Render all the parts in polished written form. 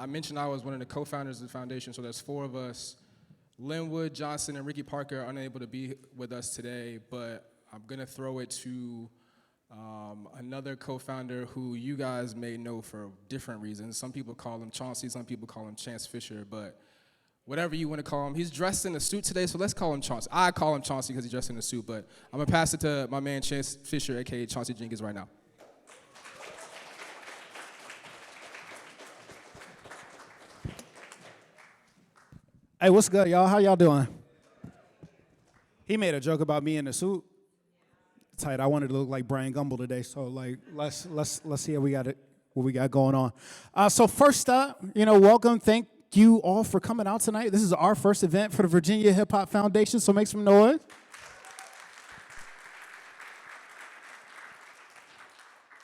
I mentioned I was one of the co-founders of the foundation, so there's 4 of us. Linwood, Johnson, and Ricky Parker are unable to be with us today, but I'm going to throw it to another co-founder who you guys may know for different reasons. Some people call him Chauncey, some people call him Chance Fisher, but whatever you want to call him. He's dressed in a suit today, so let's call him Chauncey. I call him Chauncey because he's dressed in a suit, but I'm going to pass it to my man Chance Fisher, a.k.a. Chauncey Jenkins, right now. Hey, what's good, y'all? How y'all doing? He made a joke about me in the suit. Tight. I wanted to look like Brian Gumble today, so like let's see how what we got going on. So first up, welcome. Thank you all for coming out tonight. This is our first event for the Virginia Hip Hop Foundation, so make some noise.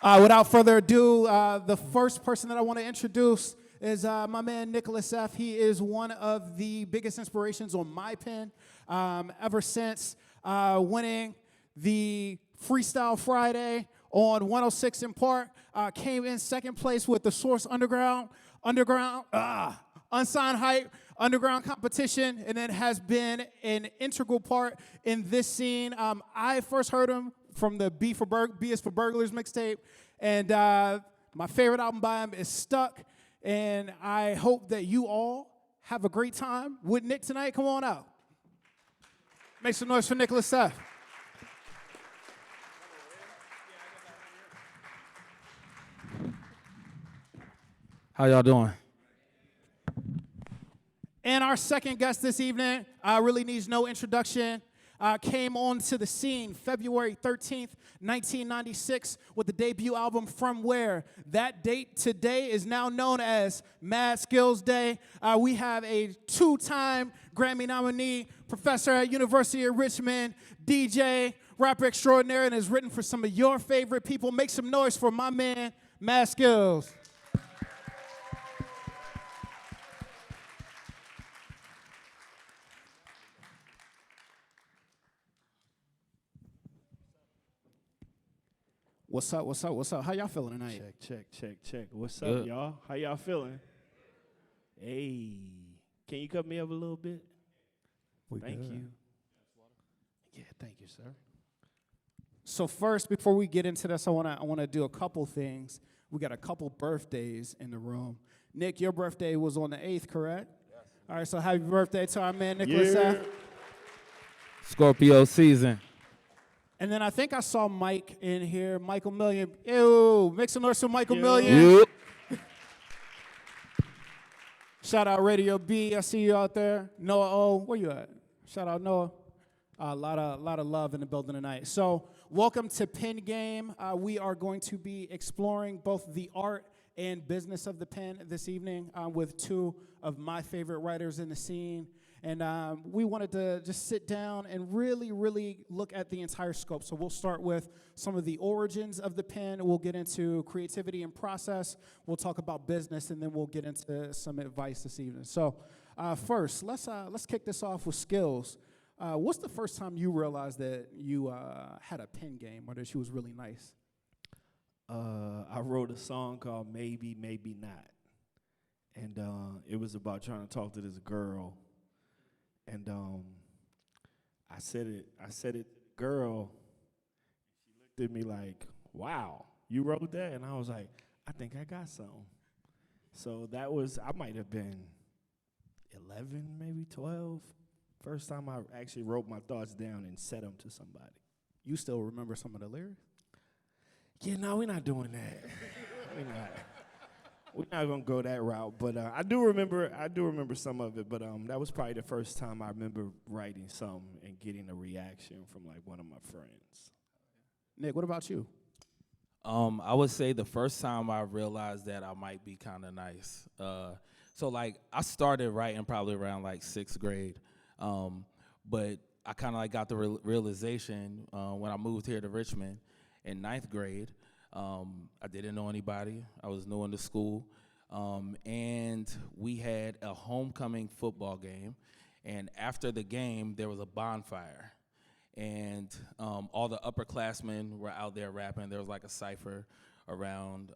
Without further ado, the first person that I want to introduce is my man Nickelus F. He is one of the biggest inspirations on my pen ever since winning the Freestyle Friday on 106 in Park. Came in second place with the Source Underground, Unsigned Hype, Underground competition, and then has been an integral part in this scene. I first heard him from the B is for Burglars mixtape, and my favorite album by him is Stuck. And I hope that you all have a great time with Nick tonight. Come on out. Make some noise for Nickelus F. How y'all doing? And our second guest this evening really needs no introduction. Came onto the scene February 13th, 1996 with the debut album From Where. That date today is now known as Mad Skillz Day. We have a 2-time Grammy nominee, professor at University of Richmond, DJ, rapper extraordinaire, and has written for some of your favorite people. Make some noise for my man, Mad Skillz. What's up? How y'all feeling tonight? Check. What's Good. up, y'all? How y'all feeling? Hey, can you cut me up a little bit? Thank you. Yeah, thank you, sir. So first, before we get into this, I wanna do a couple things. We got a couple birthdays in the room. Nick, your birthday was on the 8th, correct? Yes. All right, so happy birthday to our man Nickelus F. Scorpio season. And then I think I saw Mike in here, Michael Million. Ew, make some noise for Michael Million. Yep. Shout out Radio B, I see you out there. Noah O, where you at? Shout out Noah. A lot of love in the building tonight. So welcome to Pen Game. We are going to be exploring both the art and business of the pen this evening with 2 of my favorite writers in the scene. And we wanted to just sit down and really, really look at the entire scope. So we'll start with some of the origins of the pen. We'll get into creativity and process. We'll talk about business, and then we'll get into some advice this evening. So first, let's kick this off with Skillz. What's the first time you realized that you had a pen game or that she was really nice? I wrote a song called Maybe, Maybe Not. And it was about trying to talk to this girl. And I said it, girl. She looked at me like, wow, you wrote that? And I was like, I think I got something. So I might have been 11, maybe 12. First time I actually wrote my thoughts down and said them to somebody. You still remember some of the lyrics? Yeah, no, we're not doing that. We're not gonna go that route, but I do remember some of it. But that was probably the first time I remember writing something and getting a reaction from like one of my friends. Nick, what about you? I would say the first time I realized that I might be kind of nice. So like I started writing probably around like 6th grade, but I kind of like got the realization when I moved here to Richmond in 9th grade. I didn't know anybody. I was new in the school. And we had a homecoming football game. And after the game, there was a bonfire. And all the upperclassmen were out there rapping. There was like a cipher around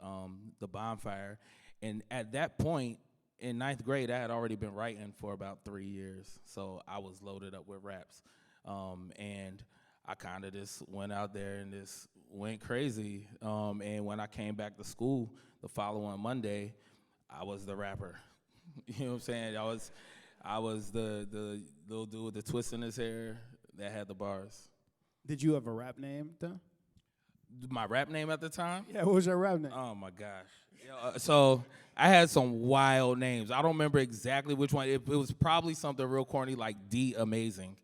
the bonfire. And at that point in ninth grade, I had already been writing for about 3 years, so I was loaded up with raps. And I kind of just went out there and just went crazy. And when I came back to school the following Monday, I was the rapper. You know what I'm saying? I was the little dude with the twist in his hair that had the bars. Did you have a rap name, though? My rap name at the time? Yeah, what was your rap name? Oh my gosh. So I had some wild names. I don't remember exactly which one. It was probably something real corny like D Amazing.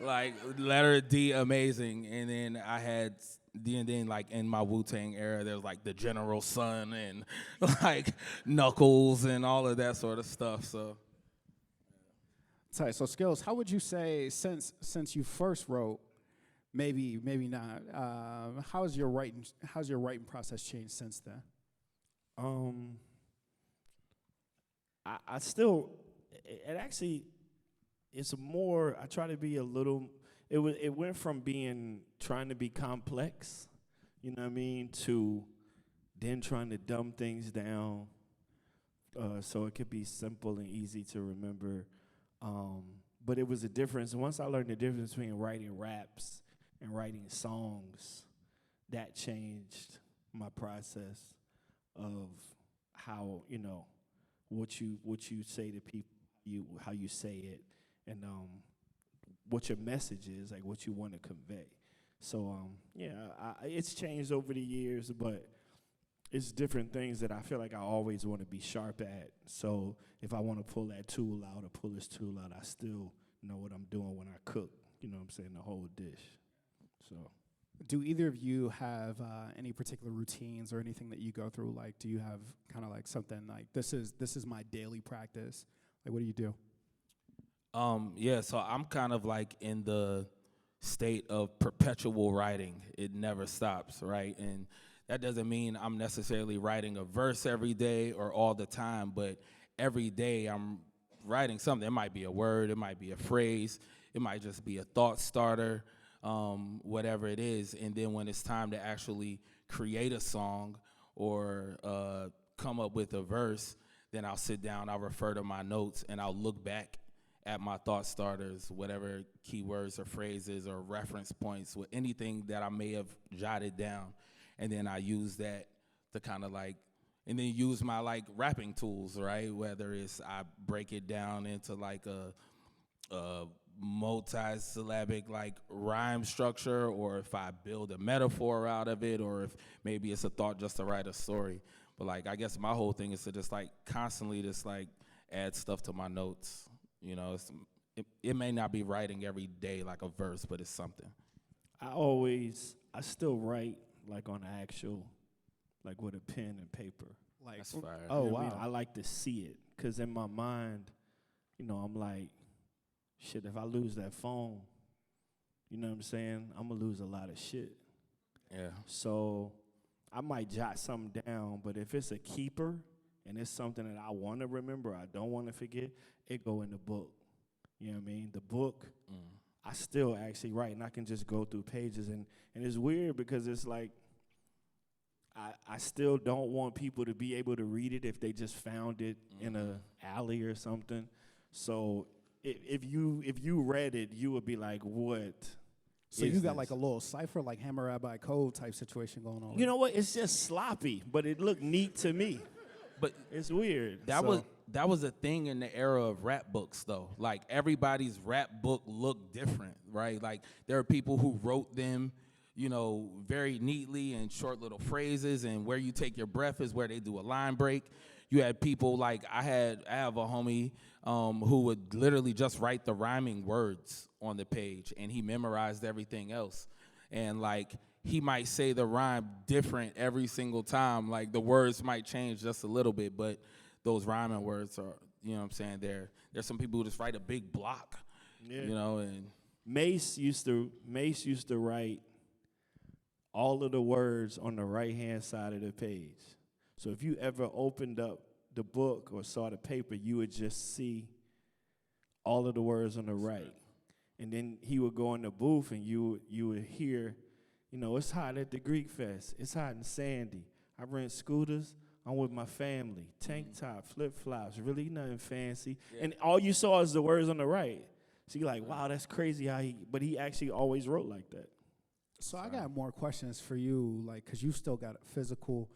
Like letter D Amazing. And then I had and then like in my Wu-Tang era, there was like the General Sun and like Knuckles and all of that sort of stuff. So Tight. So Skillz, how would you say since you first wrote, maybe not, how's your writing process changed since then? I still, it actually, it's more, I try to be a little, it went from trying to be complex, you know what I mean, to then trying to dumb things down so it could be simple and easy to remember. But it was a difference. Once I learned the difference between writing raps and writing songs, that changed my process of how, what you say to people, how you say it, and what your message is, like what you want to convey. So it's changed over the years, but it's different things that I feel like I always want to be sharp at. So if I want to pull that tool out or pull this tool out, I still know what I'm doing when I cook, you know what I'm saying, the whole dish. So Do either of you have any particular routines or anything that you go through? Like, do you have kind of like something like, this is my daily practice? Like, what do you do? Yeah, so I'm kind of like in the state of perpetual writing. It never stops, right? And that doesn't mean I'm necessarily writing a verse every day or all the time, but every day I'm writing something. It might be a word, it might be a phrase, it might just be a thought starter, whatever it is. And then when it's time to actually create a song or come up with a verse, then I'll sit down, I'll refer to my notes, and I'll look back at my thought starters, whatever keywords or phrases or reference points, with anything that I may have jotted down. And then I use that to kind of like, and then use my like rapping tools, right? Whether it's I break it down into like a multi-syllabic like rhyme structure, or if I build a metaphor out of it, or if maybe it's a thought just to write a story. But like, I guess my whole thing is to just like constantly just like add stuff to my notes. You know, it may not be writing every day like a verse, but it's something. I still write like on actual, like with a pen and paper. Like, That's fire. oh, You know what I wow. mean? I like to see it, because in my mind, I'm like, shit, if I lose that phone, you know what I'm saying, I'm going to lose a lot of shit. Yeah. So I might jot something down, but if it's a keeper and it's something that I want to remember, I don't want to forget, it go in the book. You know what I mean? The book, I still actually write, and I can just go through pages. And it's weird because it's like, I still don't want people to be able to read it if they just found it in a alley or something. So if you read it, you would be like, what? So you got like a little cipher, like Hammurabi Code type situation going on. You know what? It's just sloppy, but it looked neat to me. But It's weird. that was a thing in the era of rap books, though. Like, everybody's rap book looked different, right? Like, there are people who wrote them, very neatly in short little phrases, and where you take your breath is where they do a line break. You had people like, I have a homie who would literally just write the rhyming words on the page, and he memorized everything else. And like, he might say the rhyme different every single time. Like, the words might change just a little bit, but those rhyming words are, you know what I'm saying, there's some people who just write a big block, and Mace used to write all of the words on the right-hand side of the page. So if you ever opened up the book or saw the paper, you would just see all of the words on the right. And then he would go in the booth, and you would hear, it's hot at the Greek Fest. It's hot and sandy. I rent scooters. I'm with my family. Tank top, flip-flops, really nothing fancy. Yeah. And all you saw is the words on the right. So you're like, wow, that's crazy but he actually always wrote like that. So I got more questions for you, like, because you still got physical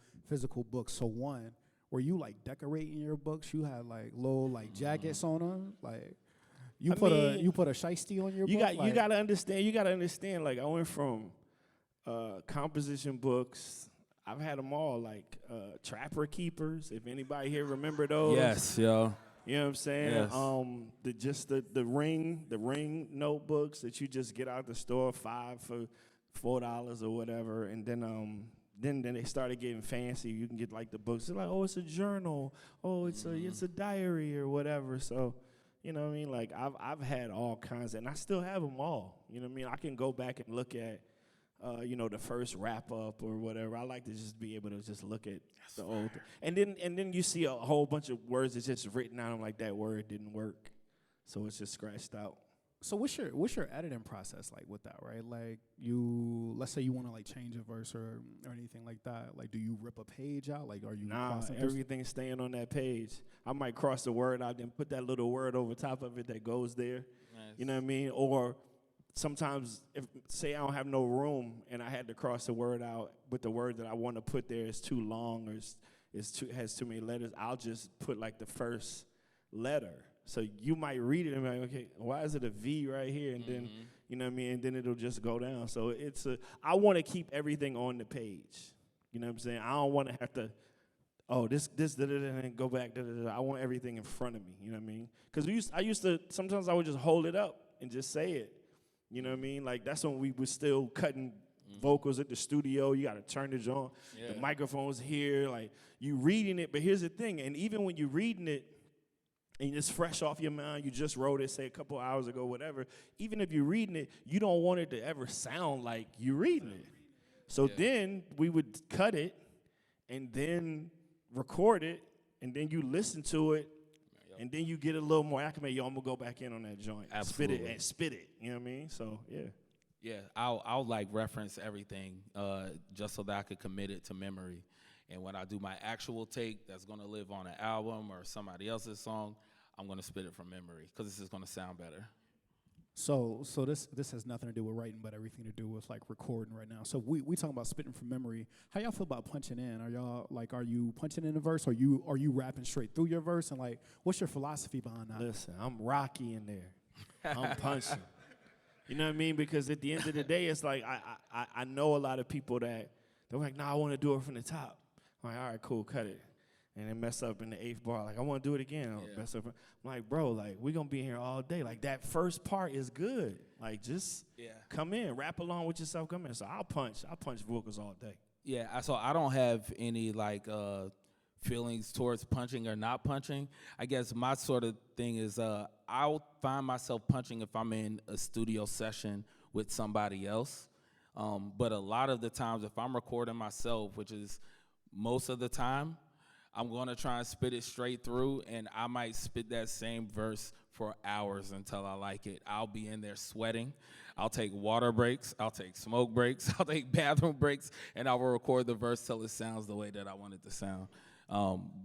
books. So one, were you like decorating your books? You had like little like jackets on them, like you put a shiesty on your book. You gotta understand. Like I went from composition books. I've had them all, like Trapper Keepers. If anybody here remember those? Yes, yo. You know what I'm saying? Yes. The ring notebooks that you just get out the store, $5 for $4 or whatever, and then they started getting fancy. You can get like the books. They're like, oh, it's a journal. Oh, it's a diary or whatever. So, you know what I mean? Like I've had all kinds, and I still have them all. You know what I mean? I can go back and look at, the first wrap up or whatever. I like to just be able to just look at the old, and then you see a whole bunch of words that's just written on them, like that word didn't work, so it's just scratched out. So what's your editing process like with that, right? Like let's say you want to like change a verse or anything like that. Like, do you rip a page out? Like, are you everything's staying on that page. I might cross the word out and put that little word over top of it that goes there. Nice. You know what I mean? Or sometimes, if say I don't have no room and I had to cross the word out, but the word that I want to put there is too long or has too many letters, I'll just put like the first letter. So you might read it and be like, okay, why is it a V right here? And then, you know what I mean? And then it'll just go down. So I want to keep everything on the page. You know what I'm saying? I don't want to have to, this, and go back, I want everything in front of me. You know what I mean? Because I used to, sometimes I would just hold it up and just say it. You know what I mean? Like, that's when we were still cutting vocals at the studio. You got to turn it on. Yeah. The microphone's here. Like, you reading it. But here's the thing. And even when you're reading it, and it's fresh off your mind, you just wrote it, say, a couple hours ago, whatever. Even if you're reading it, you don't want it to ever sound like you're reading it. So then we would cut it and then record it, and then you listen to it, and then you get a little more acclimate. Yo, I'm going to go back in on that joint. Absolutely. Spit it. You know what I mean? So, yeah. Yeah, I'll like reference everything just so that I could commit it to memory. And when I do my actual take that's going to live on an album or somebody else's song, I'm going to spit it from memory because this is going to sound better. So this has nothing to do with writing, but everything to do with like recording right now. So we talking about spitting from memory. How y'all feel about punching in? Are you punching in a verse, or are you rapping straight through your verse? And like, what's your philosophy behind that? Listen, I'm Rocky in there. I'm punching. You know what I mean? Because at the end of the day, it's like I know a lot of people that they're like, nah, I want to do it from the top. I'm like, all right, cool, cut it. And then mess up in the 8th bar. Like, I want to do it again. Mess up. I'm like, bro, like, we're going to be here all day. Like, that first part is good. Like, just come in. Rap along with yourself. Come in. So I'll punch vocals all day. Yeah, so I don't have any, like, feelings towards punching or not punching. I guess my sort of thing is I'll find myself punching if I'm in a studio session with somebody else. But a lot of the times, if I'm recording myself, which is most of the time, I'm going to try and spit it straight through, and I might spit that same verse for hours until I like it. I'll be in there sweating. I'll take water breaks. I'll take smoke breaks. I'll take bathroom breaks, and I will record the verse till it sounds the way that I want it to sound.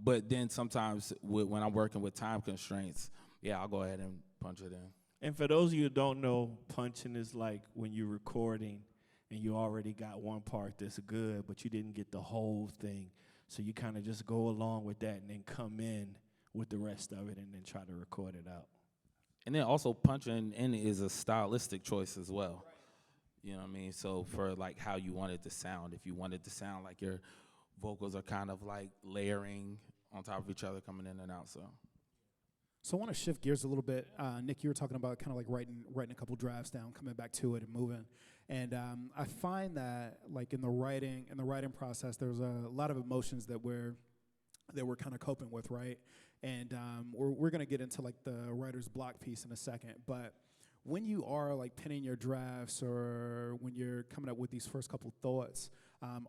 But then sometimes when I'm working with time constraints, I'll go ahead and punch it in. And for those of you who don't know, punching is like when you're recording and you already got one part that's good, but you didn't get the whole thing. So you kind of just go along with that and then come in with the rest of it and then try to record it out. And then also punching in is a stylistic choice as well. You know what I mean? So for like how you want it to sound, if you want it to sound like your vocals are kind of like layering on top of each other, coming in and out. So I want to shift gears a little bit. Nick, you were talking about kind of like writing a couple drafts down, coming back to it and moving. And I find that like in the writing process, there's a lot of emotions that we're kind of coping with, right? And we're gonna get into like the writer's block piece in a second. But when you are like penning your drafts or when you're coming up with these first couple thoughts,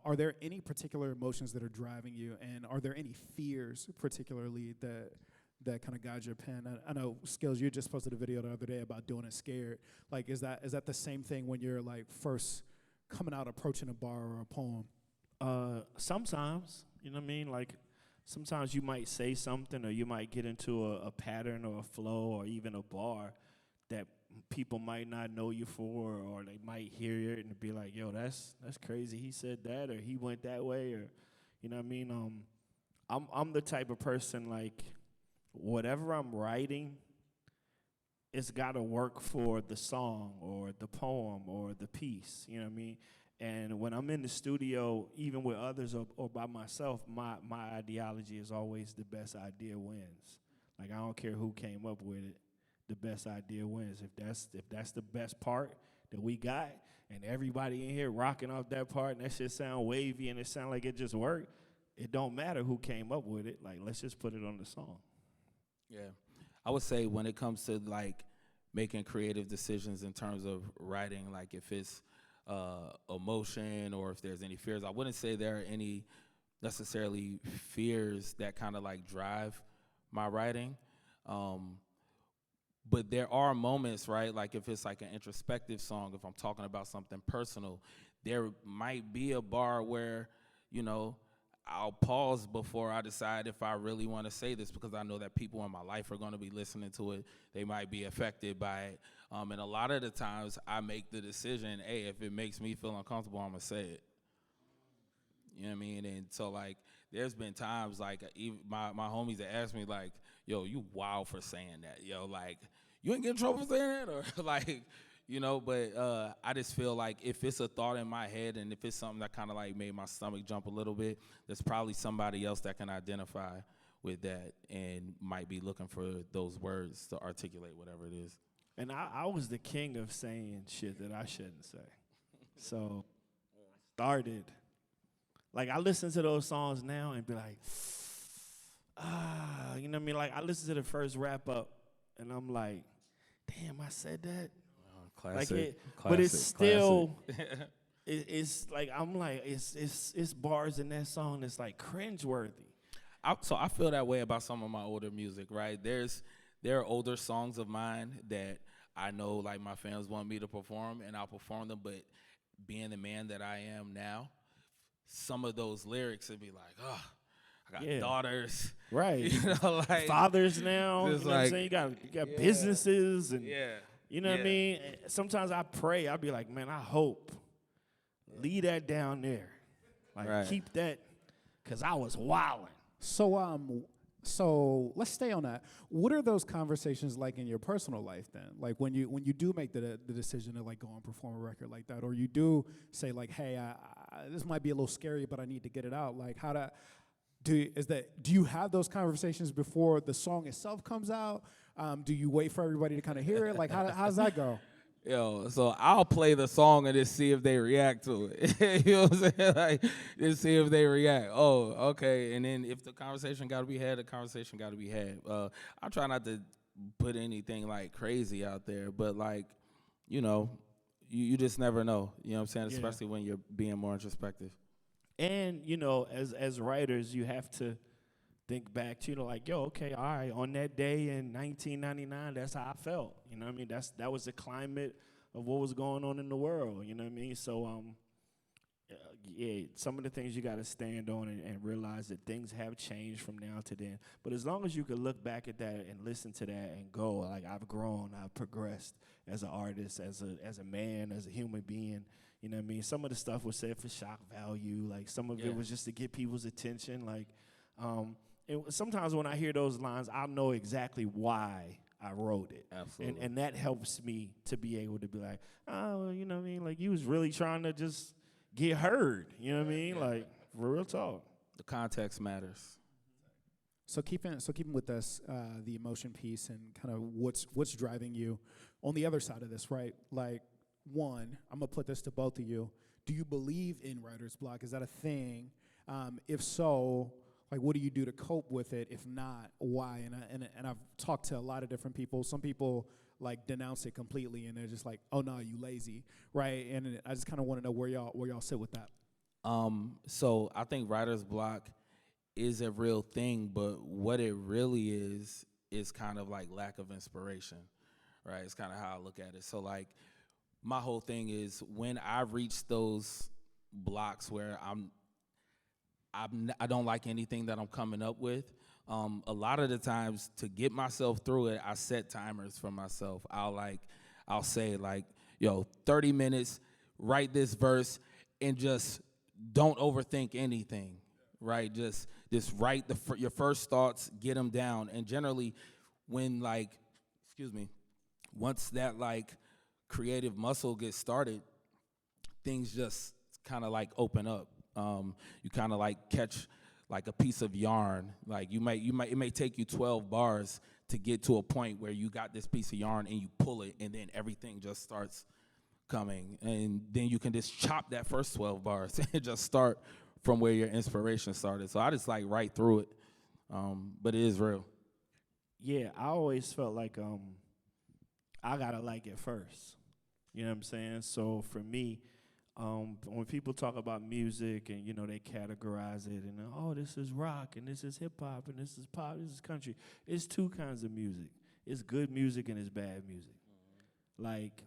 are there any particular emotions that are driving you, and are there any fears particularly that kind of guide your pen? I know, Skillz, you just posted a video the other day about doing it scared. Like, is that the same thing when you're like first coming out approaching a bar or a poem? Sometimes, you know what I mean? Like sometimes you might say something or you might get into a pattern or a flow or even a bar that people might not know you for, or they might hear it and be like, yo, that's crazy. He said that, or he went that way, or you know what I mean? I'm the type of person, like, whatever I'm writing, it's got to work for the song or the poem or the piece, you know what I mean? And when I'm in the studio, even with others or by myself, my ideology is always the best idea wins. Like, I don't care who came up with it, the best idea wins. If that's the best part that we got, and everybody in here rocking off that part, and that shit sound wavy and it sound like it just worked, it don't matter who came up with it. Like, let's just put it on the song. Yeah, I would say when it comes to like making creative decisions in terms of writing, like if it's emotion or if there's any fears, I wouldn't say there are any necessarily fears that kind of like drive my writing. But there are moments, right? Like if it's like an introspective song, if I'm talking about something personal, there might be a bar where, you know, I'll pause before I decide if I really want to say this, because I know that people in my life are going to be listening to it. They might be affected by it. And a lot of the times I make the decision, hey, if it makes me feel uncomfortable, I'm going to say it. You know what I mean? And so, like, there's been times, like, even my homies that ask me, like, yo, you wild for saying that. Yo, like, you ain't get in trouble for saying that? Or, like, you know, but I just feel like if it's a thought in my head and if it's something that kind of, like, made my stomach jump a little bit, there's probably somebody else that can identify with that and might be looking for those words to articulate whatever it is. And I was the king of saying shit that I shouldn't say. So I started. Like, I listen to those songs now and be like, you know what I mean? Like, I listen to the first wrap up, and I'm like, damn, I said that? Classic. But it's still, it's like, I'm like, it's bars in that song that's, like, cringeworthy. So I feel that way about some of my older music, right? There are older songs of mine that I know, like, my fans want me to perform, and I'll perform them, but being the man that I am now, some of those lyrics would be like, oh, I got daughters. Right. You know, like, fathers now. You know just what I'm saying? You got businesses and you know what I mean? Sometimes I pray, I'll be like, man, I hope. Leave that down there. Like, keep that, because I was wilding. So let's stay on that. What are those conversations like in your personal life then? Like when you do make the decision to, like, go and perform a record like that, or you do say, like, hey, this might be a little scary, but I need to get it out. Like, do you have those conversations before the song itself comes out? Do you wait for everybody to kind of hear it? Like, how does that go? Yo, so I'll play the song and just see if they react to it. You know what I'm saying? Like, just see if they react. Oh, okay. And then if the conversation got to be had, the conversation got to be had. I try not to put anything, like, crazy out there, but, like, you know, you just never know. You know what I'm saying? Especially when you're being more introspective. And, you know, as writers, you have to think back to, you know, like, yo, okay, all right, on that day in 1999, that's how I felt. You know what I mean? That was the climate of what was going on in the world. You know what I mean? So, some of the things you got to stand on and realize that things have changed from now to then. But as long as you can look back at that and listen to that and go, like, I've grown, I've progressed as an artist, as a man, as a human being. You know what I mean? Some of the stuff was said for shock value. Like, some of it was just to get people's attention. Like, sometimes when I hear those lines, I know exactly why I wrote it. Absolutely. And that helps me to be able to be like, oh, you know what I mean? Like, you was really trying to just get heard. You know what I mean? Like, for real talk. The context matters. So keeping with this, the emotion piece and kind of what's driving you on the other side of this, right? Like, one, I'm gonna put this to both of you. Do you believe in writer's block? Is that a thing? If so, like, what do you do to cope with it? If not, why? And I've talked to a lot of different people. Some people, like, denounce it completely, and they're just like, oh no, you lazy, right? And I just kind of want to know where y'all sit with that. So I think writer's block is a real thing, but what it really is kind of like lack of inspiration, right? It's kind of how I look at it. So, like, my whole thing is when I reach those blocks where I don't like anything that I'm coming up with. A lot of the times to get myself through it, I set timers for myself. I'll say like, yo, 30 minutes, write this verse, and just don't overthink anything, right? Just write your first thoughts, get them down, and generally, when once that like creative muscle gets started, things just kind of like open up. You kind of like catch like a piece of yarn. Like it may take you 12 bars to get to a point where you got this piece of yarn and you pull it, and then everything just starts coming. And then you can just chop that first 12 bars and just start from where your inspiration started. So I just like write through it, but it is real. Yeah, I always felt like I gotta like it first. You know what I'm saying? So for me, when people talk about music and they categorize it and oh, this is rock and this is hip hop and this is pop, this is country. It's two kinds of music. It's good music and it's bad music. Like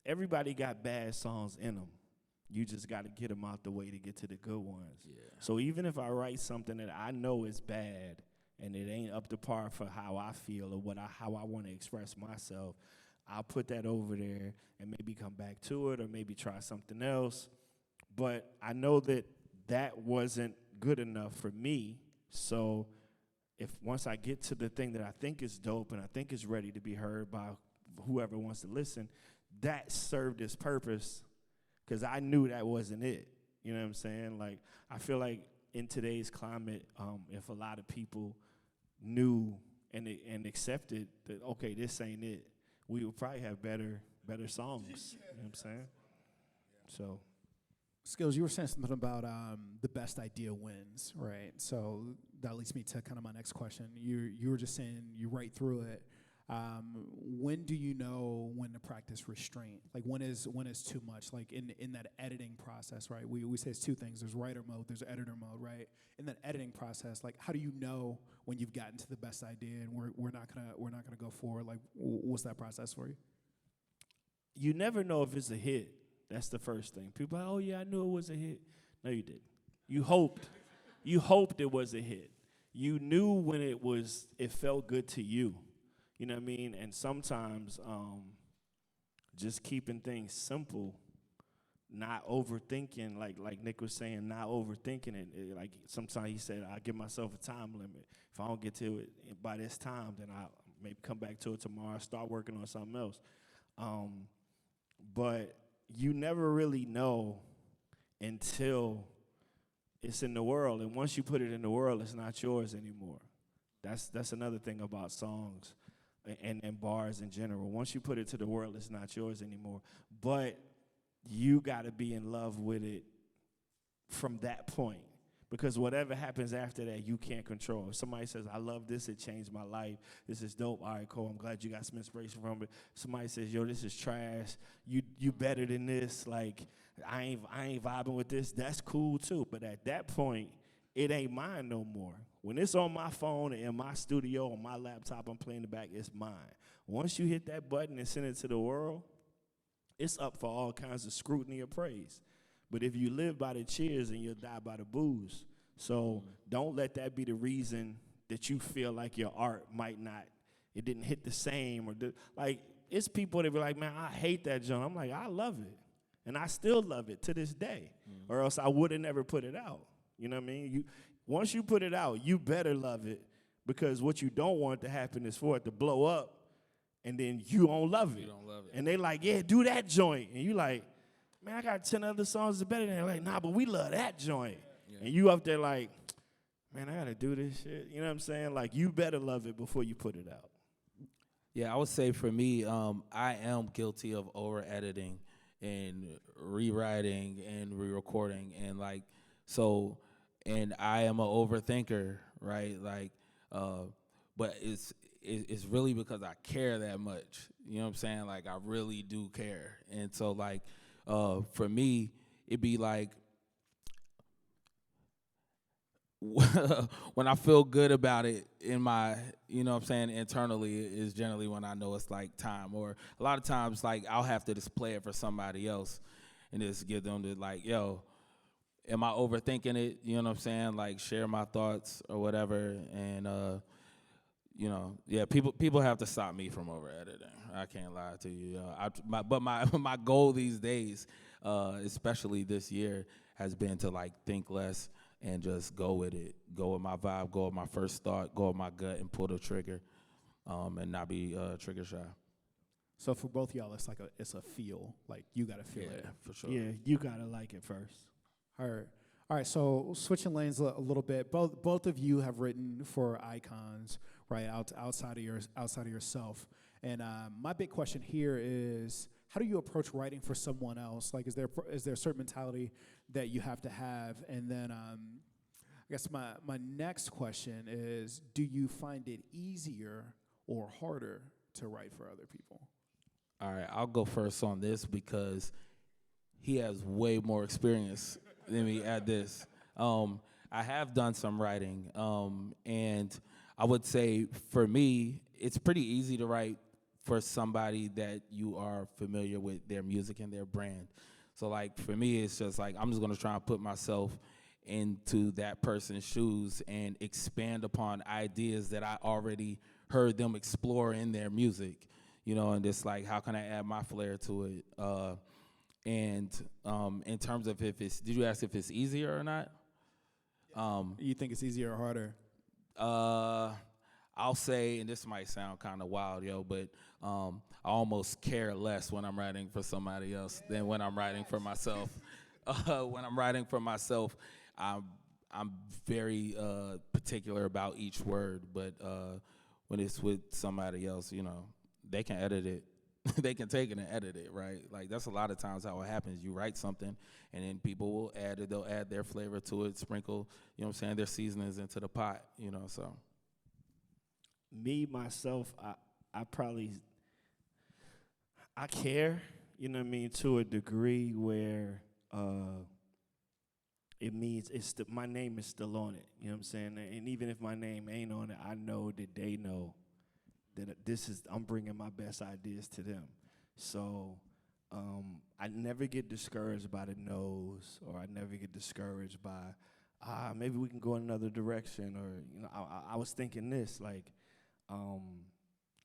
everybody got bad songs in them. You just got to get them out the way to get to the good ones. Yeah. So even if I write something that I know is bad and it ain't up to par for how I feel or how I want to express myself, I'll put that over there and maybe come back to it or maybe try something else. But I know that wasn't good enough for me. So once I get to the thing that I think is dope and I think is ready to be heard by whoever wants to listen, that served its purpose because I knew that wasn't it. You know what I'm saying? Like, I feel like in today's climate, if a lot of people knew and accepted that, okay, this ain't it, we would probably have better songs. You know what I'm saying? So. Skillz, you were saying something about the best idea wins, right? So that leads me to kind of my next question. You were just saying you write through it. When do you know when to practice restraint? Like when is too much? Like in that editing process, right? We say it's two things. There's writer mode, there's editor mode, right? In that editing process, like how do you know when you've gotten to the best idea and we're not gonna go forward? Like what's that process for you? You never know if it's a hit. That's the first thing. People are like, oh yeah, I knew it was a hit. No, you didn't. You hoped. You hoped it was a hit. You knew when it felt good to you. You know what I mean? And sometimes just keeping things simple, not overthinking, like Nick was saying, not overthinking it. Like sometimes he said, I give myself a time limit. If I don't get to it by this time, then I'll maybe come back to it tomorrow, start working on something else. But you never really know until it's in the world. And once you put it in the world, it's not yours anymore. That's another thing about songs. And bars in general. Once you put it to the world, it's not yours anymore. But you got to be in love with it from that point. Because whatever happens after that, you can't control. If somebody says, I love this, it changed my life, this is dope, all right, cool, I'm glad you got some inspiration from it. Somebody says, yo, this is trash, you better than this, like, I ain't vibing with this, that's cool too. But at that point, it ain't mine no more. When it's on my phone and in my studio, on my laptop, I'm playing the back, it's mine. Once you hit that button and send it to the world, it's up for all kinds of scrutiny or praise. But if you live by the cheers, and you'll die by the boos. So don't let that be the reason that you feel like your art it didn't hit the same. Like, it's people that be like, man, I hate that joint. I'm like, I love it. And I still love it to this day. Or else I would have never put it out. You know what I mean? Once you put it out, you better love it, because what you don't want to happen is for it to blow up, and then you don't love it. You don't love it. And they like, yeah, do that joint. And you like, man, I got 10 other songs that are better than that. Like, nah, but we love that joint. Yeah. And you up there like, man, I got to do this shit. You know what I'm saying? Like, you better love it before you put it out. Yeah, I would say for me, I am guilty of over-editing and rewriting and re-recording. And, like, so... And I am an overthinker, right? Like, but it's really because I care that much. You know what I'm saying? Like, I really do care. And so, like, for me, it'd be like, when I feel good about it in my, you know what I'm saying, internally, is generally when I know it's like time. Or a lot of times, like, I'll have to just play it for somebody else and just give them the, like, yo, am I overthinking it? You know what I'm saying? Like share my thoughts or whatever. And you know, yeah, people have to stop me from over editing. I can't lie to you. But my goal these days, especially this year, has been to like think less and just go with it. Go with my vibe, go with my first thought, go with my gut and pull the trigger, and not be trigger shy. So for both y'all, it's a feel. Like you gotta feel it. For sure. Yeah, you gotta like it first. All right. So switching lanes a little bit. Both of you have written for icons, right? Outside of yourself. And my big question here is, how do you approach writing for someone else? Like, is there a certain mentality that you have to have? And then I guess my next question is, do you find it easier or harder to write for other people? All right, I'll go first on this because he has way more experience than me at this. I have done some writing, and I would say for me, it's pretty easy to write for somebody that you are familiar with their music and their brand. So like for me, it's just like I'm just gonna try and put myself into that person's shoes and expand upon ideas that I already heard them explore in their music, you know, and just like how can I add my flair to it? And in terms of did you ask if it's easier or not? You think it's easier or harder? I'll say, and this might sound kind of wild, but I almost care less when I'm writing for somebody else than when I'm writing for myself. When I'm writing for myself, I'm very particular about each word, but when it's with somebody else, you know, they can edit it. They can take it and edit it, right? Like that's a lot of times how it happens. You write something, and then people will add it. They'll add their flavor to it, sprinkle, you know what I'm saying, their seasonings into the pot, you know, so. Me, myself, I care, you know what I mean, to a degree where it means my name is still on it, you know what I'm saying? And even if my name ain't on it, I know that they know that I'm bringing my best ideas to them. So I never get discouraged by the no's, or I never get discouraged by, maybe we can go in another direction, or, you know, I was thinking this, like,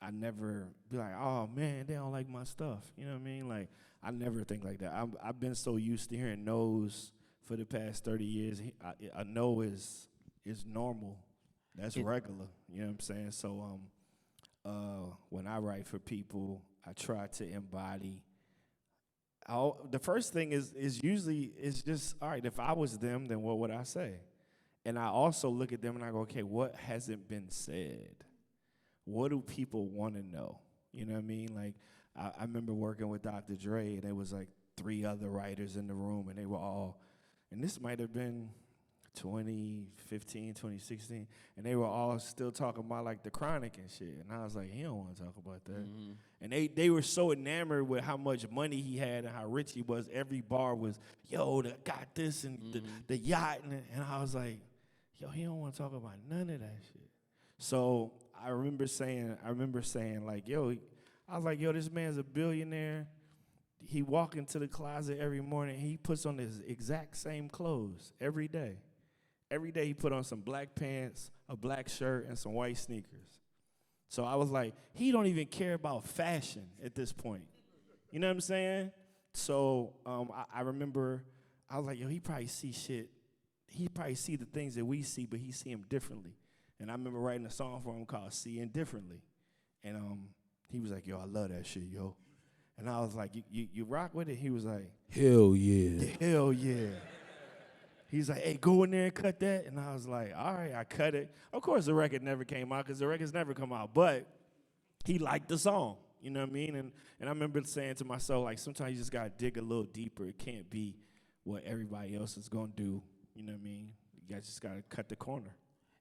I never be like, oh man, they don't like my stuff. You know what I mean? Like, I never think like that. I've been so used to hearing no's for the past 30 years. A no is normal. That's regular. You know what I'm saying? So when I write for people, I try to embody. The first thing is usually just, all right, if I was them, then what would I say? And I also look at them and I go, okay, what hasn't been said? What do people want to know? You know what I mean? Like, I remember working with Dr. Dre, and there was like 3 other writers in the room, and they were all, and this might have been 2015, 2016, and they were all still talking about like the Chronic and shit. And I was like, he don't want to talk about that. Mm-hmm. And they were so enamored with how much money he had and how rich he was. Every bar was, yo, got this and the yacht. And I was like, yo, he don't want to talk about none of that shit. So I remember saying like, yo, I was like, yo, this man's a billionaire. He walk into the closet every morning. He puts on his exact same clothes every day. Every day he put on some black pants, a black shirt, and some white sneakers. So I was like, he don't even care about fashion at this point. You know what I'm saying? So I remember, I was like, yo, he probably see shit. He probably see the things that we see, but he see them differently. And I remember writing a song for him called Seeing Differently. And he was like, yo, I love that shit, yo. And I was like, you rock with it? He was like, hell yeah. Hell yeah. He's like, hey, go in there and cut that. And I was like, all right, I cut it. Of course, the record never came out because the records never come out. But he liked the song, you know what I mean? And I remember saying to myself, like, sometimes you just got to dig a little deeper. It can't be what everybody else is going to do, you know what I mean? You guys just got to cut the corner.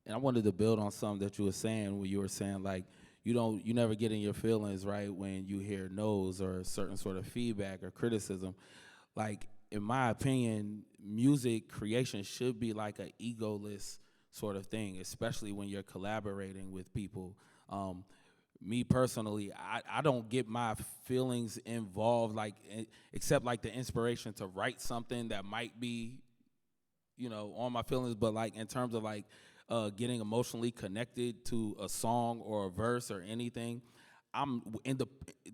And I wanted to build on something that you were saying, where you were saying, like, you never get in your feelings, right, when you hear no's or certain sort of feedback or criticism. Like, in my opinion, music creation should be like an egoless sort of thing, especially when you're collaborating with people. Me personally, I don't get my feelings involved, like, except like the inspiration to write something that might be on my feelings, but like in terms of like getting emotionally connected to a song or a verse or anything,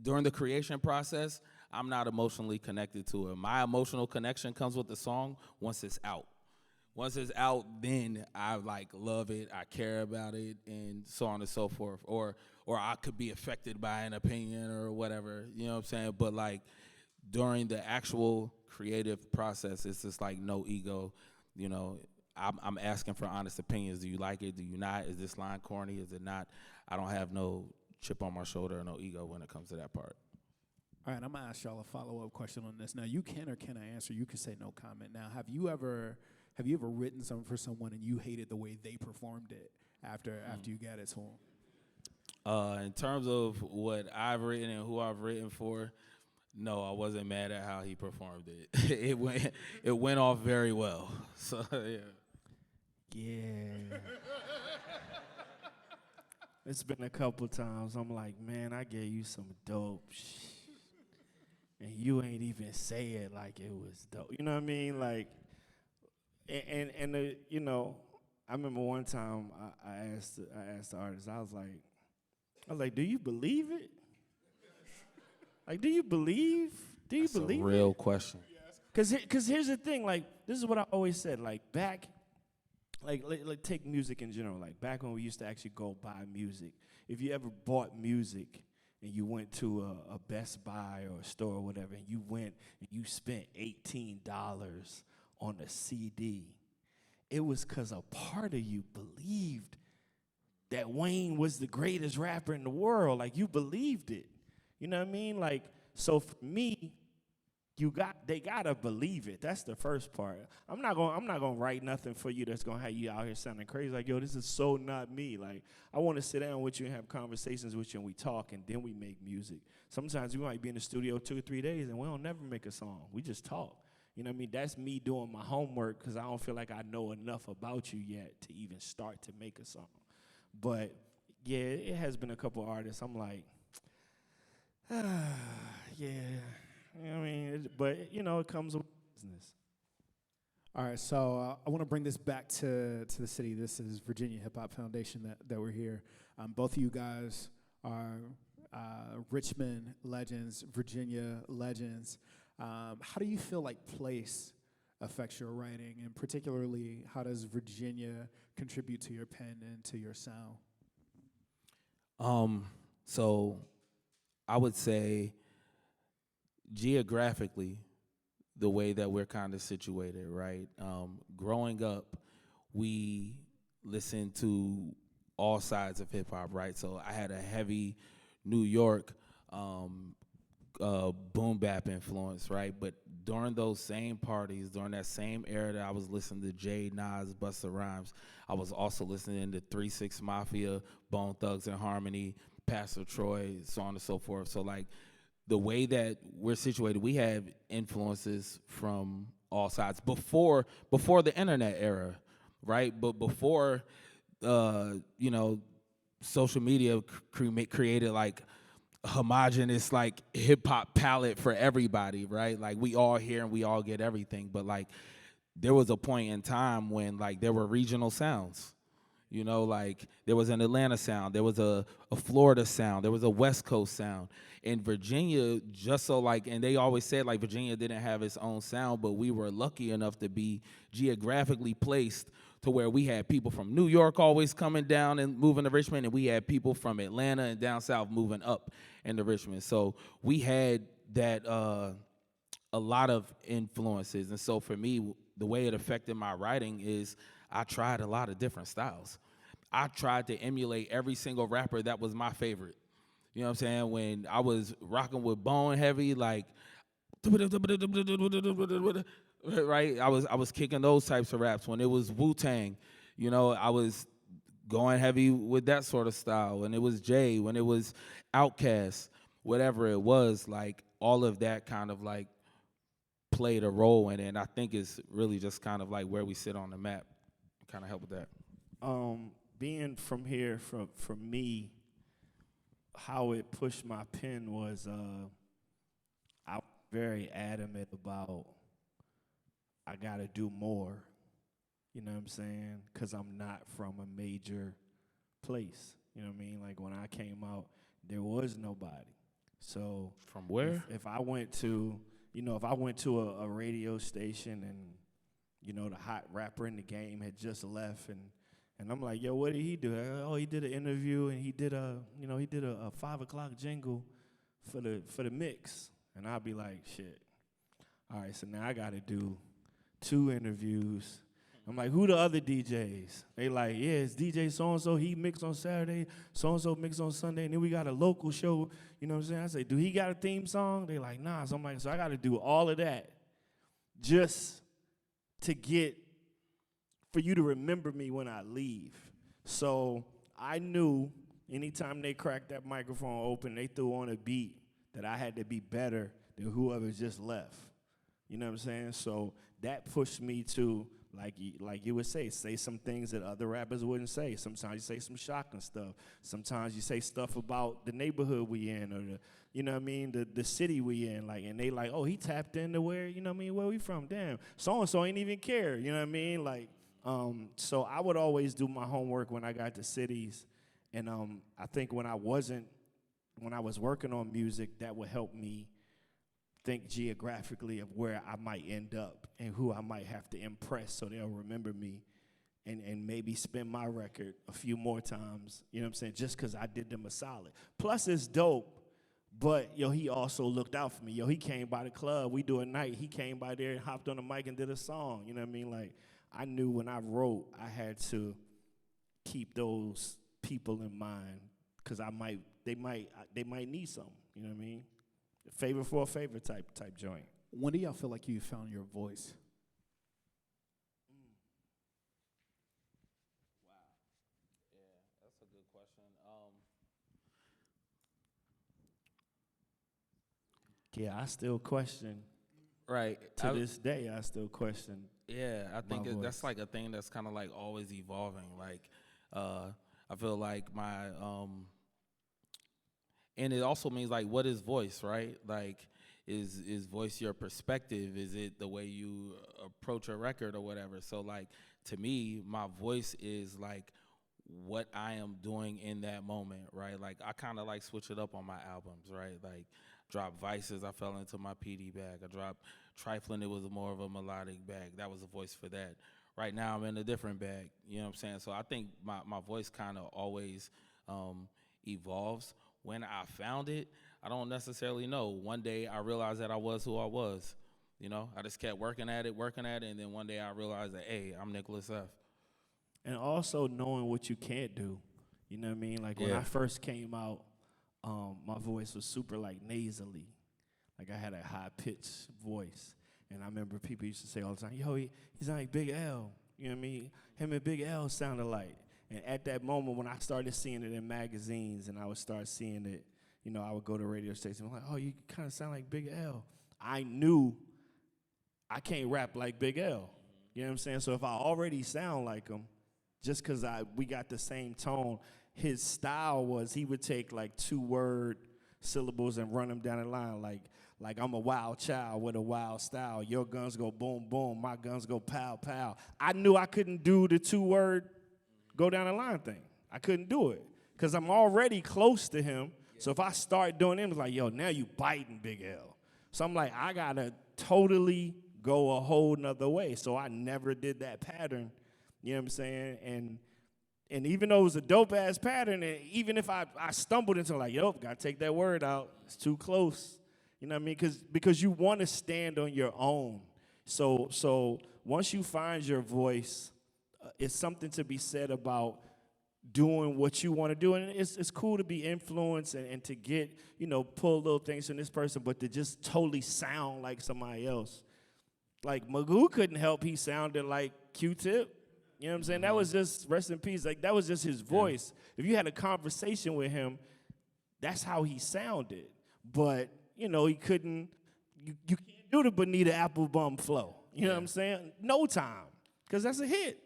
during the creation process, I'm not emotionally connected to it. My emotional connection comes with the song once it's out. Once it's out, then I like love it, I care about it, and so on and so forth. Or I could be affected by an opinion or whatever, you know what I'm saying? But like during the actual creative process, it's just like no ego, I'm asking for honest opinions. Do you like it? Do you not? Is this line corny? Is it not? I don't have no chip on my shoulder or no ego when it comes to that part. All right, I'm gonna ask y'all a follow-up question on this. Now, you can or cannot answer. You can say no comment. Now, have you ever written something for someone and you hated the way they performed it after you got it to them? In terms of what I've written and who I've written for, no, I wasn't mad at how he performed it. It went off very well. So yeah. Yeah. It's been a couple times. I'm like, man, I gave you some dope shit, and you ain't even say it like it was dope. You know what I mean? Like, and I remember one time I asked the artist. I was like, do you believe it? Like, do you believe? That's a real question. Cause here's the thing. Like, this is what I always said. Like back. Like take music in general. Like back when we used to actually go buy music. If you ever bought music and you went to a Best Buy or a store or whatever, and you went and you spent $18 on a CD, it was because a part of you believed that Wayne was the greatest rapper in the world. Like you believed it. You know what I mean? Like, so for me, they gotta believe it. That's the first part. I'm not gonna write nothing for you that's gonna have you out here sounding crazy. Like, yo, this is so not me. Like, I want to sit down with you and have conversations with you, and we talk, and then we make music. Sometimes we might be in the studio 2 or 3 days, and we don't never make a song. We just talk. You know what I mean? That's me doing my homework because I don't feel like I know enough about you yet to even start to make a song. But yeah, it has been a couple artists. I'm like, yeah. You know what I mean? But, it comes with business. All right, so I want to bring this back to the city. This is Virginia Hip Hop Foundation that we're here. Both of you guys are Richmond legends, Virginia legends. How do you feel like place affects your writing, and particularly how does Virginia contribute to your pen and to your sound? So I would say geographically, the way that we're kind of situated, right? Growing up, we listened to all sides of hip hop, right? So I had a heavy New York boom bap influence, right? But during those same parties, during that same era that I was listening to Jay, Nas, Busta Rhymes, I was also listening to 3 6 Mafia, Bone Thugs and Harmony, Pastor Troy, so on and so forth. So like, the way that we're situated, we have influences from all sides before the internet era, right? But before, social media created like homogenous like hip hop palette for everybody, right? Like we all hear and we all get everything. But like there was a point in time when like there were regional sounds. Like there was an Atlanta sound, there was a Florida sound, there was a West Coast sound. In Virginia, and they always said like Virginia didn't have its own sound, but we were lucky enough to be geographically placed to where we had people from New York always coming down and moving to Richmond, and we had people from Atlanta and down south moving up into Richmond. So we had that a lot of influences. And so for me, the way it affected my writing is I tried a lot of different styles. I tried to emulate every single rapper that was my favorite. You know what I'm saying? When I was rocking with Bone Heavy, like, right? I was kicking those types of raps. When it was Wu-Tang, I was going heavy with that sort of style. When it was Jay, when it was Outkast, whatever it was, like, all of that kind of, like, played a role in it. And I think it's really just kind of like where we sit on the map. Kind of help with that. Being from here, for me, how it pushed my pen was I was very adamant about I got to do more You know what I'm saying? Because I'm not from a major place. You know what I mean? Like when I came out, there was nobody. So From where? if I went to, if I went to a radio station and, the hot rapper in the game had just left and I'm like, yo, what did he do? Oh, he did an interview and he did a 5 o'clock jingle for the mix. And I'll be like, shit. All right, so now I got to do 2 interviews. I'm like, who the other DJs? They like, yeah, it's DJ so-and-so. He mixed on Saturday. So-and-so mixed on Sunday. And then we got a local show. You know what I'm saying? I say, do he got a theme song? They like, nah. So I'm like, so I got to do all of that just to for you to remember me when I leave. So I knew anytime they cracked that microphone open, they threw on a beat that I had to be better than whoever just left. You know what I'm saying? So that pushed me to, like you would say some things that other rappers wouldn't say. Sometimes you say some shocking stuff. Sometimes you say stuff about the neighborhood we in or the city we in. Like, and they like, oh, he tapped into where, where we from? Damn, so-and-so ain't even care. You know what I mean? Like, so I would always do my homework when I got to cities. And I think when I was working on music, that would help me think geographically of where I might end up and who I might have to impress so they'll remember me and maybe spin my record a few more times, you know what I'm saying, just because I did them a solid. Plus, it's dope, but, he also looked out for me. He came by the club. We do a night. He came by there and hopped on the mic and did a song, you know what I mean? Like, I knew when I wrote, I had to keep those people in mind because they might need something, you know what I mean? Favor for a favor type joint. When do y'all feel like you found your voice? Wow. Yeah, that's a good question. Yeah, I still question. Right. To this day, I still question. Yeah, I think that's voice. like a thing that's kind of like always evolving. Like, I feel like my and it also means like, what is voice, right? Like, is voice your perspective? Is it the way you approach a record or whatever? So like, to me, my voice is like what I am doing in that moment, right? Like, I kind of like switch it up on my albums, right? Like, drop Vices, I fell into my PD bag. I dropped Trifling, it was more of a melodic bag. That was a voice for that. Right now, I'm in a different bag, you know what I'm saying? So I think my voice kind of always evolves. When I found it, I don't necessarily know. One day, I realized that I was who I was, I just kept working at it, and then one day I realized that, hey, I'm Nicholas F. And also knowing what you can't do. You know what I mean? Like, when I first came out, my voice was super, like, nasally. Like, I had a high-pitched voice. And I remember people used to say all the time, yo, he's like Big L. You know what I mean? Him and Big L sounded alike. And at that moment, when I started seeing it in magazines and I would start seeing it, I would go to a radio station. I'm like, oh, you kind of sound like Big L. I knew I can't rap like Big L. You know what I'm saying? So if I already sound like him, just because we got the same tone, his style was he would take like 2-word syllables and run them down the line like I'm a wild child with a wild style. Your guns go boom, boom. My guns go pow, pow. I knew I couldn't do the 2-word go down the line thing. I couldn't do it because I'm already close to him. So if I start doing it, it's like, yo, now you biting Big L. So I'm like, I got to totally go a whole nother way. So I never did that pattern, you know what I'm saying? And even though it was a dope-ass pattern, and even if I stumbled into like, yo, got to take that word out. It's too close. You know what I mean? Because you want to stand on your own. So once you find your voice, it's something to be said about doing what you want to do. And it's cool to be influenced and to get, pull little things from this person, but to just totally sound like somebody else. Like Magoo couldn't help, he sounded like Q-Tip. You know what I'm saying? That was just, rest in peace, like that was just his voice. Yeah. If you had a conversation with him, that's how he sounded. But, he couldn't, you can't do the Bonita Applebum flow. You know what I'm saying? No time, because that's a hit.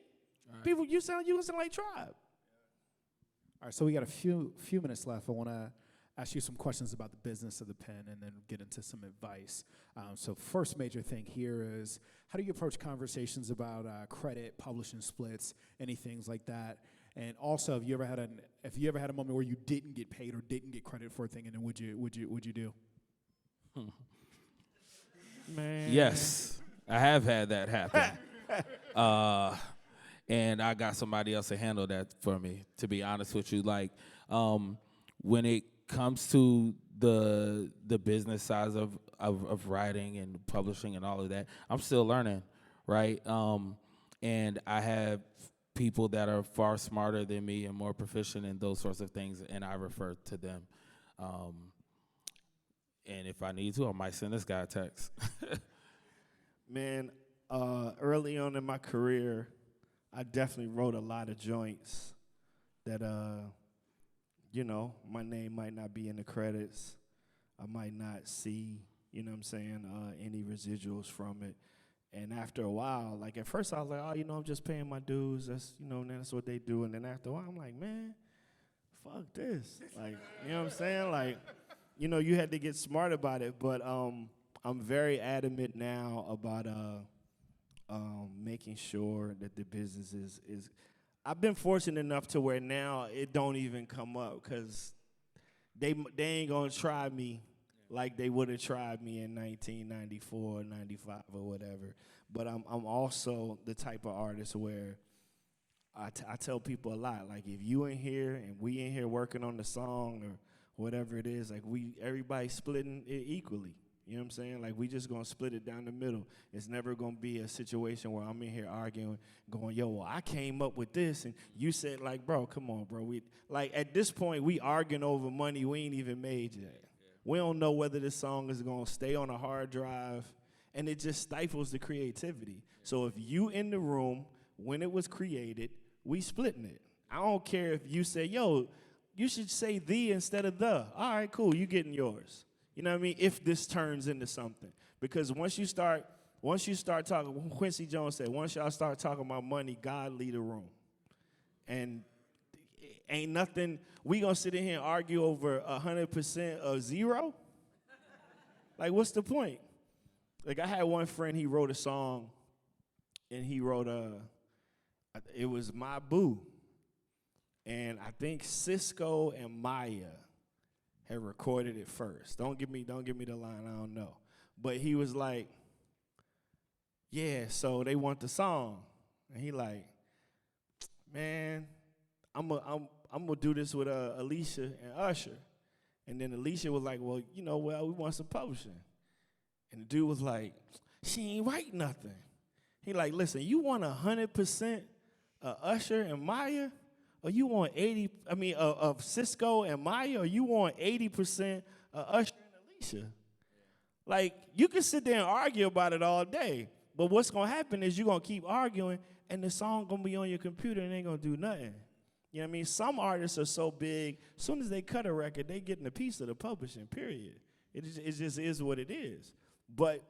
Right. People, you sound like Tribe. All right, so we got a few minutes left. I want to ask you some questions about the business of the pen and then get into some advice. So first major thing here is, how do you approach conversations about credit, publishing splits, any things like that? And also, have you ever had a moment where you didn't get paid or didn't get credit for a thing, and then would you do? Man. Yes, I have had that happen. And I got somebody else to handle that for me, to be honest with you. Like, when it comes to the business side of writing and publishing and all of that, I'm still learning, right? And I have people that are far smarter than me and more proficient in those sorts of things, and I refer to them. And if I need to, I might send this guy a text. Man, early on in my career, I definitely wrote a lot of joints that, my name might not be in the credits. I might not see, any residuals from it. And after a while, like at first I was like, I'm just paying my dues. That's what they do. And then after a while, I'm like, man, fuck this. Like, you know what I'm saying? Like, you had to get smart about it. But I'm very adamant now about making sure that the business is. I've been fortunate enough to where now it don't even come up because they ain't gonna try me like they would have tried me in 1994, 95, or whatever. But I'm also the type of artist where I tell people a lot, like if you in here and we in here working on the song or whatever it is, like everybody splitting it equally. You know what I'm saying? Like, we just gonna split it down the middle. It's never gonna be a situation where I'm in here arguing, going, yo, well, I came up with this, and you said, like, bro, come on, bro. At this point, we arguing over money we ain't even made yet. Yeah. We don't know whether this song is gonna stay on a hard drive, and it just stifles the creativity. Yeah. So if you in the room when it was created, we splitting it. I don't care if you say, yo, you should say the instead of the. All right, cool, you getting yours. You know what I mean? If this turns into something. Because once you start talking, Quincy Jones said, once y'all start talking about money, God lead the room. And ain't nothing, we gonna sit in here and argue over 100% of zero? Like, what's the point? Like, I had one friend, he wrote a song, and he wrote it was My Boo. And I think Cisco and Maya had recorded it first. Don't give me the line, I don't know. But he was like, yeah, so they want the song. And he like, man, I'm gonna do this with Alicia and Usher. And then Alicia was like, well, we want some publishing. And the dude was like, she ain't write nothing. He like, listen, you want 100% of Usher and Maya? Or you want of Cisco and Maya, or you want 80% of Usher and Alicia? Like, you can sit there and argue about it all day, but what's gonna happen is you're gonna keep arguing, and the song gonna be on your computer and ain't gonna do nothing. You know what I mean? Some artists are so big, as soon as they cut a record, they getting a piece of the publishing, period. It just is what it is. But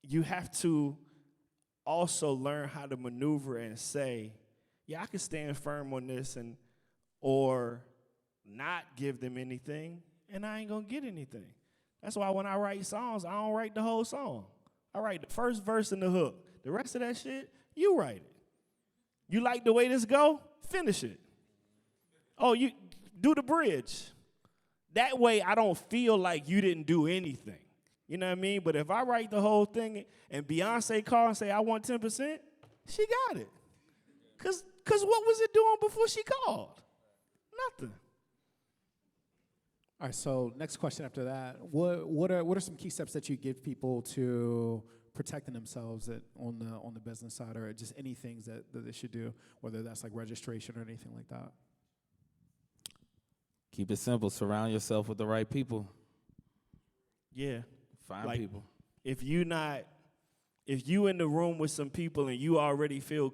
you have to also learn how to maneuver and say, yeah, I can stand firm on this or not give them anything, and I ain't gonna get anything. That's why when I write songs, I don't write the whole song. I write the first verse and the hook. The rest of that shit, you write it. You like the way this go? Finish it. Oh, you do the bridge. That way I don't feel like you didn't do anything. You know what I mean? But if I write the whole thing and Beyonce call and say I want 10%, she got it. Because what was it doing before she called? Nothing. All right, so next question after that. What are some key steps that you give people to protecting themselves on the business side, or just any things that they should do, whether that's like registration or anything like that? Keep it simple. Surround yourself with the right people. Yeah. Find people. If you in the room with some people and you already feel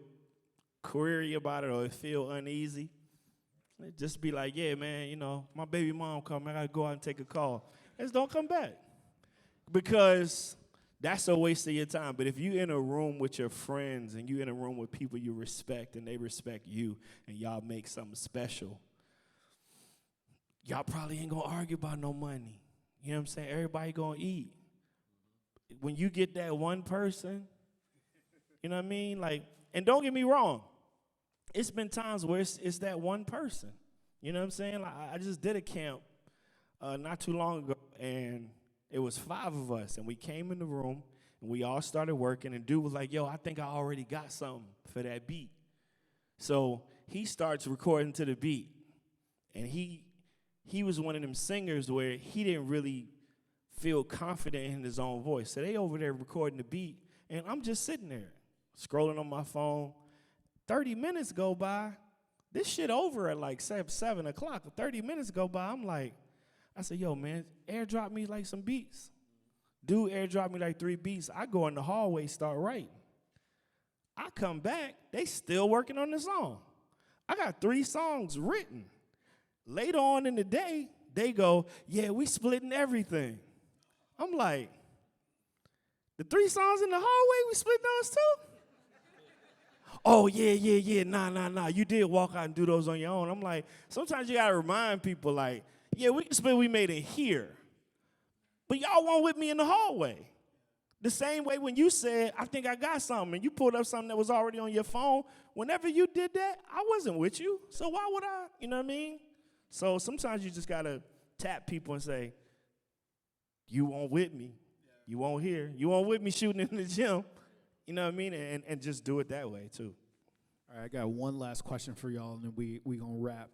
query about it or feel uneasy, just be like, yeah, man, my baby mom called me. I got to go out and take a call. Just don't come back. Because that's a waste of your time. But if you're in a room with your friends and you're in a room with people you respect and they respect you and y'all make something special, y'all probably ain't gonna argue about no money. You know what I'm saying? Everybody gonna eat. When you get that one person, you know what I mean? Like, and don't get me wrong, it's been times where it's that one person. You know what I'm saying? Like, I just did a camp not too long ago, and it was 5 of us, and we came in the room, and we all started working, and dude was like, yo, I think I already got something for that beat. So he starts recording to the beat, and he was one of them singers where he didn't really feel confident in his own voice. So they over there recording the beat, and I'm just sitting there, scrolling on my phone. 30 minutes go by. This shit over at like 7 o'clock. 30 minutes go by. I'm like, I said, yo, man, airdrop me like some beats. Dude airdrop me like 3 beats. I go in the hallway, start writing. I come back, they still working on the song. I got 3 songs written. Later on in the day, they go, yeah, we splitting everything. I'm like, the 3 songs in the hallway, we split those too? Oh, yeah, nah. You did walk out and do those on your own. I'm like, sometimes you got to remind people, like, yeah, we can split we made it here. But y'all weren't with me in the hallway. The same way when you said, I think I got something, and you pulled up something that was already on your phone. Whenever you did that, I wasn't with you. So why would I, you know what I mean? So sometimes you just got to tap people and say, you weren't with me. You weren't here. You weren't with me shooting in the gym. You know what I mean? And just do it that way, too. All right, I got one last question for y'all, and then we going to wrap.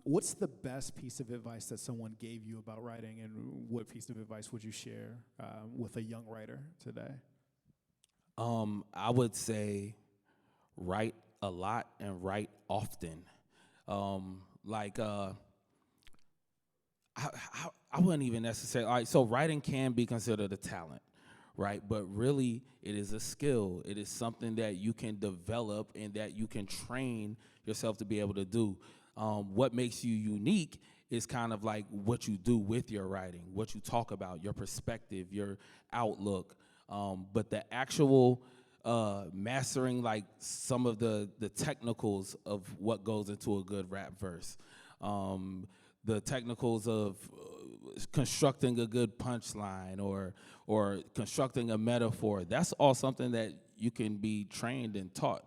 What's the best piece of advice that someone gave you about writing, and what piece of advice would you share with a young writer today? I would say write a lot and write often. I wouldn't even necessarily, all right, so writing can be considered a talent, right? But really, it is a skill. It is something that you can develop and that you can train yourself to be able to do. What makes you unique is kind of like what you do with your writing, what you talk about, your perspective, your outlook. But the actual mastering, like some of the technicals of what goes into a good rap verse, the technicals of constructing a good punchline or constructing a metaphor, that's all something that you can be trained and taught.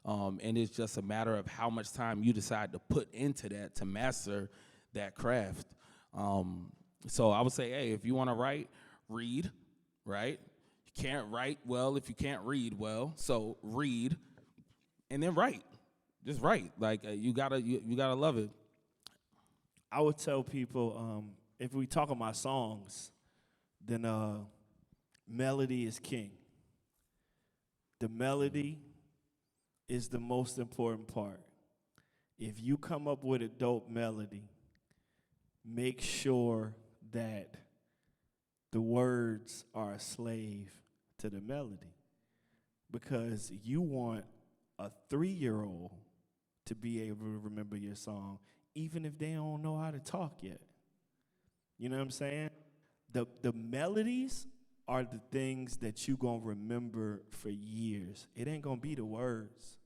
And it's just a matter of how much time you decide to put into that to master that craft. So I would say, hey, if you want to write, read, right? You can't write well if you can't read well. So read, and then write. Just write. Like you gotta love it. I would tell people, if we talk about songs, then melody is king. The melody is the most important part. If you come up with a dope melody, make sure that the words are a slave to the melody, because you want a 3-year-old to be able to remember your song, even if they don't know how to talk yet. You know what I'm saying? The melodies are the things that you gonna remember for years. It ain't gonna be the words.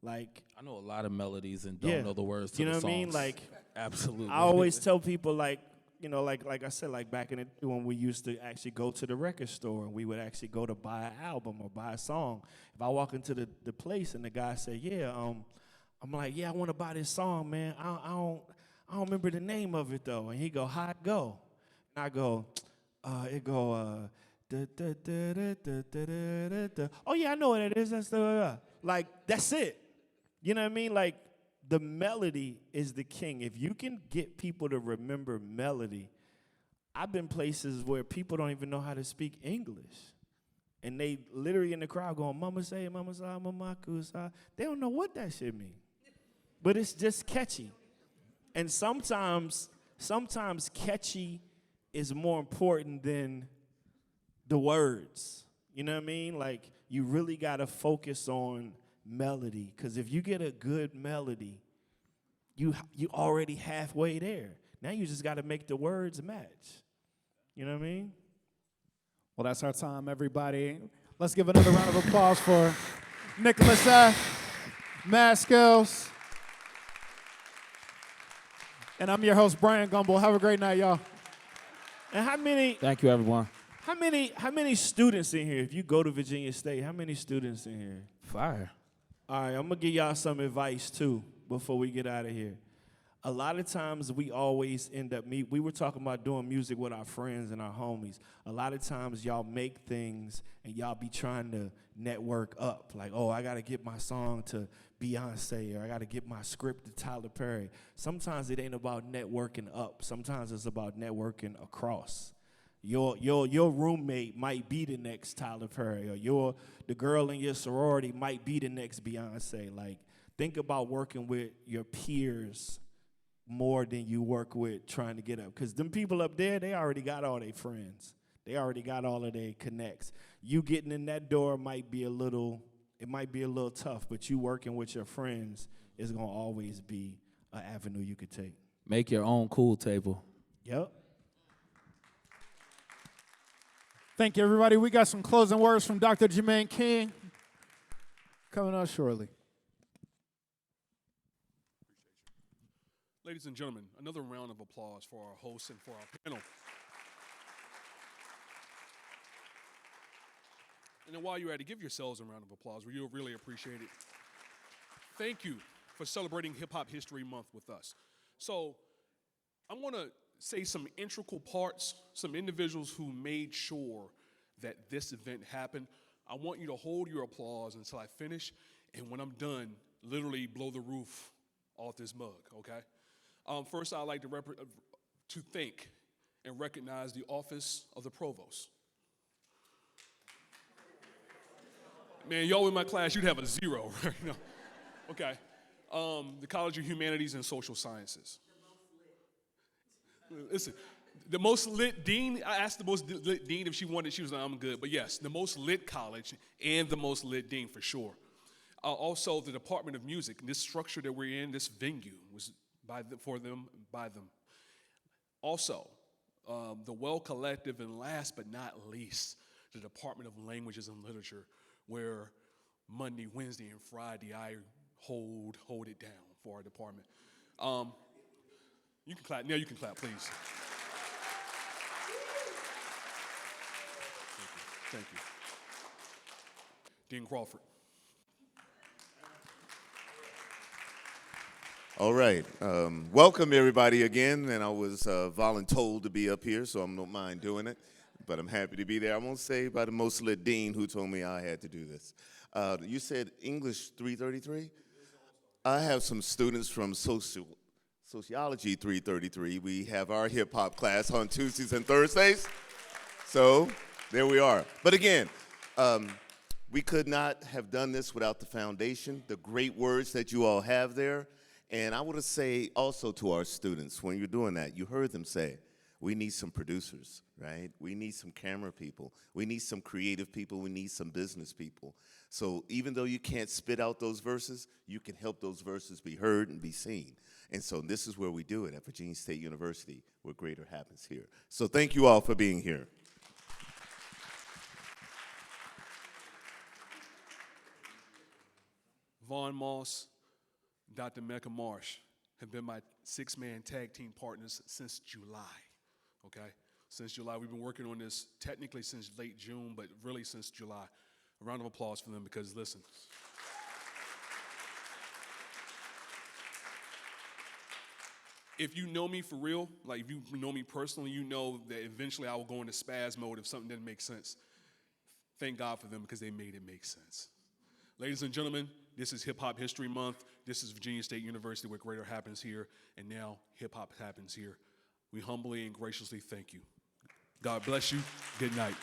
Like, I know a lot of melodies and don't know the words to the songs. You know what I mean? Like, absolutely. I always tell people, like, you know, like I said, like back in the day when we used to actually go to the record store and we would actually go to buy an album or buy a song. If I walk into the place and the guy say, yeah, I'm like, yeah, I want to buy this song, man. I don't remember the name of it though. And he go, how'd it go? And I go, oh yeah, I know what it is. That's like, that's it. You know what I mean? Like, the melody is the king. If you can get people to remember melody, I've been places where people don't even know how to speak English. And they literally in the crowd going, mama say, mama sa, mama kusa. They don't know what that shit mean. But it's just catchy. And sometimes catchy is more important than the words. You know what I mean? Like, you really got to focus on melody, because if you get a good melody, you already halfway there. Now you just got to make the words match. You know what I mean? Well, that's our time, everybody. Let's give another round of applause for Nickelus F, Skillz. And I'm your host, Brian Gumble. Have a great night, y'all. And how many students in here? If you go to Virginia State, how many students in here? Fire. All right, I'm gonna give y'all some advice too before we get out of here. A lot of times we always end up we were talking about doing music with our friends and our homies. A lot of times y'all make things and y'all be trying to network up. Like, oh, I gotta get my song to Beyonce, or I gotta get my script to Tyler Perry. Sometimes it ain't about networking up. Sometimes it's about networking across. Your roommate might be the next Tyler Perry, or the girl in your sorority might be the next Beyonce. Like, think about working with your peers more than you work with trying to get up. Because them people up there, they already got all their friends. They already got all of their connects. You getting in that door might be a little tough, but you working with your friends is going to always be an avenue you could take. Make your own cool table. Yep. Thank you, everybody. We got some closing words from Dr. Jermaine King coming up shortly. Ladies and gentlemen, another round of applause for our hosts and for our panel. And then while you're at it, give yourselves a round of applause. You'll really appreciate it. Thank you for celebrating Hip Hop History Month with us. So I'm going to say some integral parts, some individuals who made sure that this event happened. I want you to hold your applause until I finish, and when I'm done, literally blow the roof off this mug, okay? First, I'd like to thank and recognize the Office of the Provost. Man, y'all in my class, you'd have a 0, right? No. Okay. The College of Humanities and Social Sciences. Listen, the most lit dean, I asked the most lit dean if she wanted, she was like, I'm good. But yes, the most lit college and the most lit dean for sure. Also, the Department of Music, this structure that we're in, this venue was by them. Also, the Well Collective, and last but not least, the Department of Languages and Literature, where Monday, Wednesday, and Friday I hold it down for our department. You can clap. Now you can clap, please. Thank you. Dean Crawford. All right. Welcome, everybody, again. And I was voluntold to be up here, so I don't mind doing it. But I'm happy to be there. I won't say by the most lit dean who told me I had to do this. You said English 333? I have some students from Sociology 333. We have our hip-hop class on Tuesdays and Thursdays. So there we are. But again, we could not have done this without the foundation, the great words that you all have there. And I want to say also to our students, when you're doing that, you heard them say, we need some producers, right? We need some camera people. We need some creative people. We need some business people. So even though you can't spit out those verses, you can help those verses be heard and be seen. And so this is where we do it at Virginia State University, where greater happens here. So thank you all for being here. Vaughn Moss, Dr. Mecca Marsh have been my 6-man tag team partners since July, okay? Since July. We've been working on this technically since late June, but really since July. A round of applause for them because, listen, if you know me for real, like if you know me personally, you know that eventually I will go into spaz mode if something didn't make sense. Thank God for them because they made it make sense. Ladies and gentlemen, this is Hip Hop History Month. This is Virginia State University, where greater happens here, and now hip hop happens here. We humbly and graciously thank you. God bless you. Good night.